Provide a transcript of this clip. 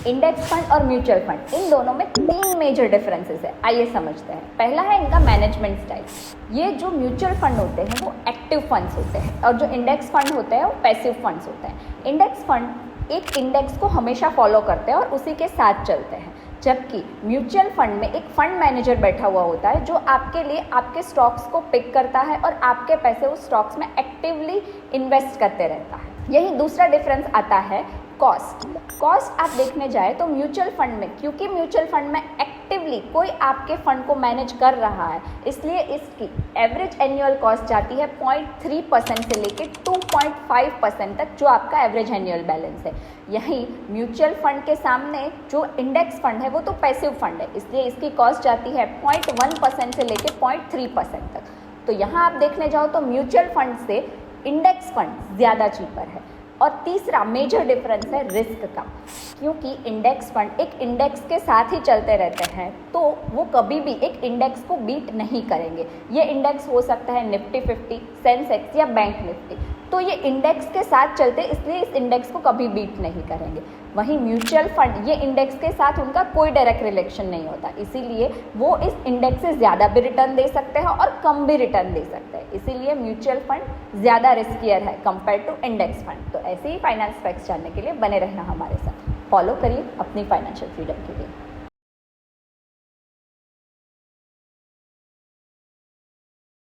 Index fund और mutual fund, इन दोनों में 3 मेजर डिफरेंसेस है। आइए समझते हैं। पहला है इनका मैनेजमेंट स्टाइल। ये जो म्यूचुअल फंड होते हैं वो एक्टिव फंड्स होते हैं और जो इंडेक्स फंड होते हैं वो पैसिव फंड्स होते हैं। इंडेक्स फंड एक इंडेक्स को हमेशा फॉलो करते हैं और उसी के साथ चलते हैं, जबकि म्यूचुअल फंड में एक फंड मैनेजर बैठा हुआ होता है जो आपके लिए आपके स्टॉक्स को पिक करता है और आपके पैसे उस स्टॉक्स में एक्टिवली इन्वेस्ट करते रहता है। यही दूसरा डिफरेंस आता है कॉस्ट आप देखने जाए तो म्यूचुअल फंड में, क्योंकि म्यूचुअल फंड में एक्टिवली कोई आपके फंड को मैनेज कर रहा है, इसलिए इसकी एवरेज एनुअल कॉस्ट जाती है 0.3% से लेकर 2.5% तक, जो आपका एवरेज एनुअल बैलेंस है। यहीं म्यूचुअल फंड के सामने जो इंडेक्स फंड है वो तो पैसिव फंड है, इसलिए इसकी कॉस्ट जाती है 0.1% से लेकर 0.3% तक। तो यहाँ आप देखने जाओ तो म्यूचुअल फंड से इंडेक्स फंड ज़्यादा चीपर है। और तीसरा मेजर डिफरेंस है रिस्क का, क्योंकि इंडेक्स फंड एक इंडेक्स के साथ ही चलते रहते हैं तो वो कभी भी एक इंडेक्स को बीट नहीं करेंगे। ये इंडेक्स हो सकता है निफ्टी 50, सेंसेक्स या बैंक निफ्टी, तो ये इंडेक्स के साथ चलते इसलिए इस इंडेक्स को कभी बीट नहीं करेंगे। वहीं म्यूचुअल फंड ये इंडेक्स के साथ उनका कोई डायरेक्ट रिलेशन नहीं होता, इसीलिए वो इस इंडेक्स से ज़्यादा भी रिटर्न दे सकते हैं और कम भी रिटर्न दे सकते हैं। इसीलिए म्यूचुअल फंड ज़्यादा रिस्कियर है कंपेयर टू इंडेक्स फंड। तो ऐसे ही फाइनेंस फैक्ट्स जानने के लिए बने रहना हमारे साथ। फॉलो करिए अपनी फाइनेंशियल फ्रीडम के लिए।